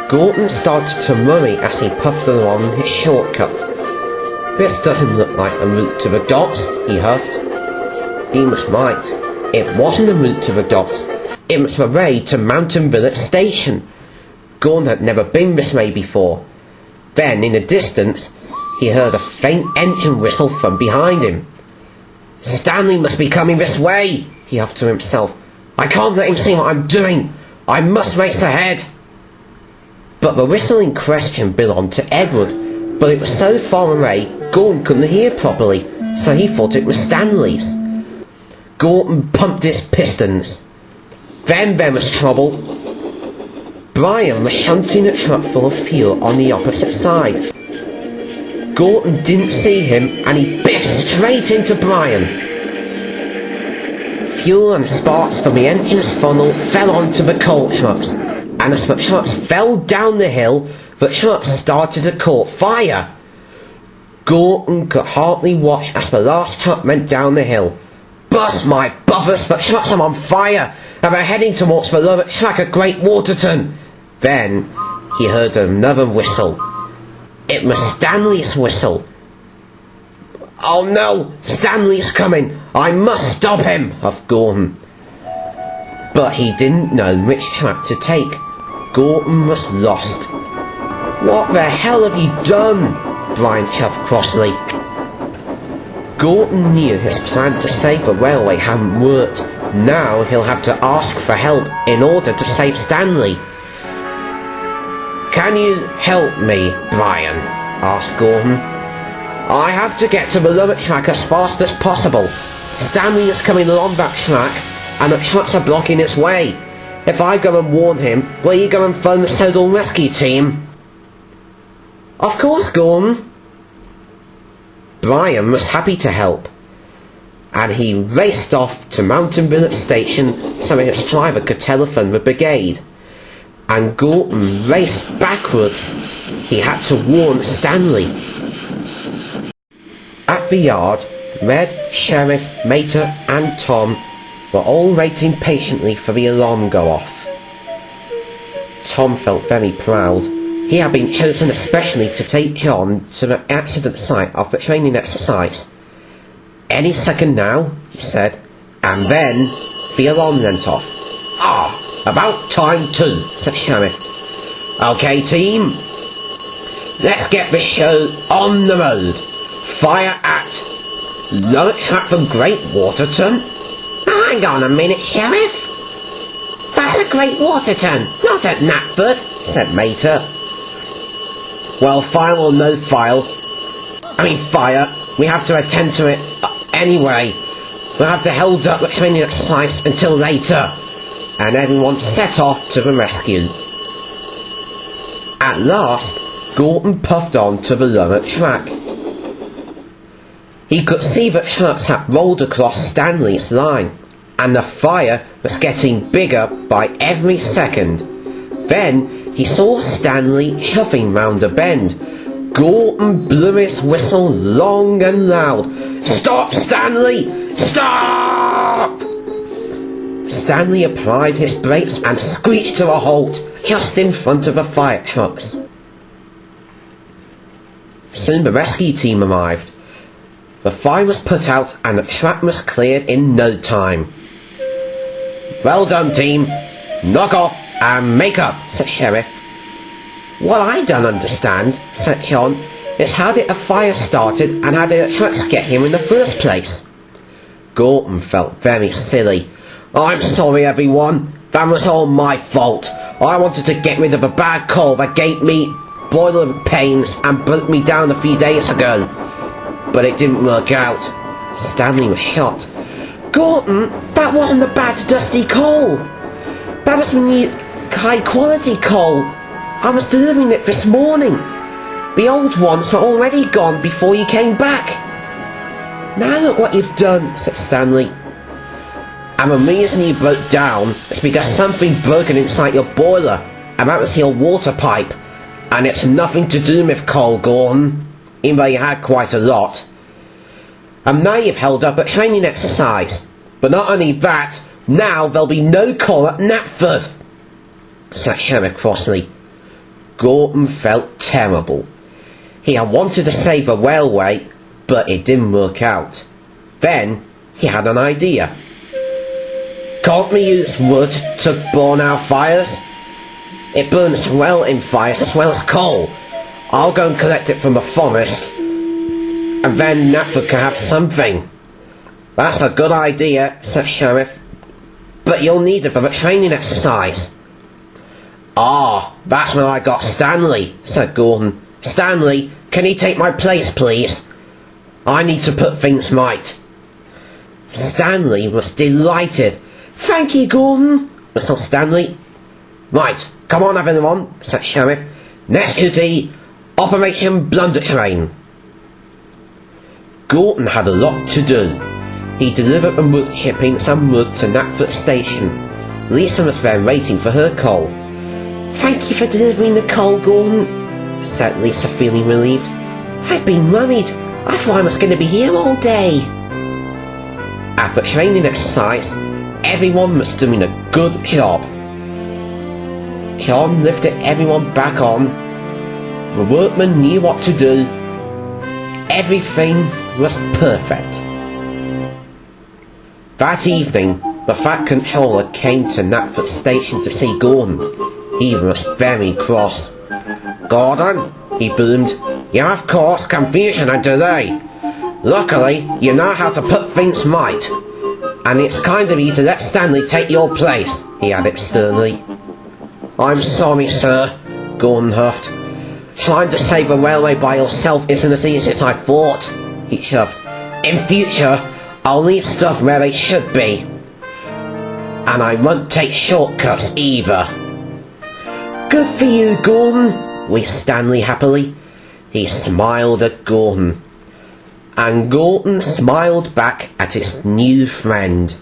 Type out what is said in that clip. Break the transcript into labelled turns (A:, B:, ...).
A: Gordon started to worry as he puffed along his shortcut. "This doesn't look like a route to the docks," he huffed. He was right. It wasn't a route to the docks. It was the way to Mountain Village Station. Gordon had never been this way before. Then, in the distance, he heard a faint engine whistle from behind him. "Stanley must be coming this way," he huffed to himself. "I can't let him see what I'm doing. I must race ahead." But the whistle in question belonged to Edward, but it was so far away Gordon couldn't hear properly, so he thought it was Stanley's. Gordon pumped his pistons. Then there was trouble. Brian was shunting a truck full of fuel on the opposite side. Gordon didn't see him and he biffed straight into Brian. Fuel and sparks from the engine's funnel fell onto the coal trucks, and as the trucks fell down the hill, the trucks started to caught fire. Gordon could hardly watch as the last truck went down the hill. "Bust my buffers, the trucks are on fire, and they're heading towards the lower track at Great Waterton." Then he heard another whistle. It was Stanley's whistle. "Oh no, Stanley's coming! I must stop him!" huffed Gordon. But he didn't know which track to take. Gordon was lost. "What the hell have you done?" Brian chuffed crossly. Gordon knew his plan to save the railway hadn't worked. Now he'll have to ask for help in order to save Stanley. "Can you help me, Brian?" asked Gordon. "I have to get to the lower track as fast as possible. Stanley is coming along that track, and the trucks are blocking its way. If I go and warn him, will you go and phone the Sodal rescue team?" "Of course, Gordon." Brian was happy to help, and he raced off to Mountain Village Station so his driver could telephone the brigade. And Gordon raced backwards. He had to warn Stanley. At the yard, Red, Sheriff, Mater and Tom were all waiting patiently for the alarm go off. Tom felt very proud. He had been chosen especially to take John to the accident site of the training exercise. "Any second now," he said, and then the alarm went off. "Ah, about time too," said Sheriff. "Okay, team, let's get this show on the road. Fire at lower track from Great Waterton." "Hang on a minute, Sheriff. That's at Great Waterton, not at Knapford," said Mater. "Well, fire or no fire, we have to attend to it anyway. We'll have to hold up the training exercise until later." And everyone set off to the rescue. At last, Gordon puffed on to the lower track. He could see that trucks had rolled across Stanley's line, and the fire was getting bigger by every second. Then he saw Stanley chuffing round a bend. Gordon blew his whistle long and loud. "Stop, Stanley! Stop!" Stanley applied his brakes and screeched to a halt just in front of the fire trucks. Soon the rescue team arrived. The fire was put out and the track was cleared in no time. "Well done, team. Knock off and make up," said Sheriff. "What I don't understand," said John, "is how did a fire started and how did the trucks get here in the first place?" Gordon felt very silly. "I'm sorry, everyone. That was all my fault. I wanted to get rid of a bad coal that gave me boiler pains and broke me down a few days ago. But it didn't work out." Stanley was shocked. "Gordon, that wasn't a bad dusty coal. That was new high quality coal. I was delivering it this morning. The old ones were already gone before you came back." "Now look what you've done," said Stanley. "And the reason you broke down is because something broken inside your boiler, and that was your water pipe. And it's nothing to do with coal, Gordon, even though you had quite a lot. And now you've held up a training exercise. But not only that, now there'll be no coal at Knapford," said Sheriff crossly. Gordon felt terrible. He had wanted to save a railway, but it didn't work out. Then he had an idea. Can't we use wood to burn our fires? It burns well in fires as well as coal. I'll go and collect it from the forest, and then Natford can have something. That's a good idea, said Sheriff, but you'll need it for the training exercise. Ah, that's when I got Stanley, said Gordon. Stanley, can you take my place, please? I need to put things right. Stanley was delighted. Thank you, Gordon, whistled Stanley. Right, come on everyone, said Sheriff. Next duty, Operation Blunder Train. Gordon had a lot to do. He delivered the wood chippings and wood to Natford Station. Lisa was there waiting for her coal. Thank you for delivering the coal, Gordon, said Lisa, feeling relieved. I've been worried. I thought I was going to be here all day. After training exercise, everyone was doing a good job. John lifted everyone back on. The workmen knew what to do. Everything was perfect. That evening, the Fat Controller came to Natford Station to see Gordon. He was very cross. Gordon, he boomed, you have caused confusion and delay. Luckily, you know how to put things right. And it's kind of you to let Stanley take your place, he added sternly. I'm sorry, sir, Gordon huffed. Trying to save a railway by yourself isn't as easy as I thought, he shoved. In future, I'll leave stuff where they should be. And I won't take shortcuts either. Good for you, Gordon, wheezed Stanley happily. He smiled at Gordon. And Gordon smiled back at his new friend.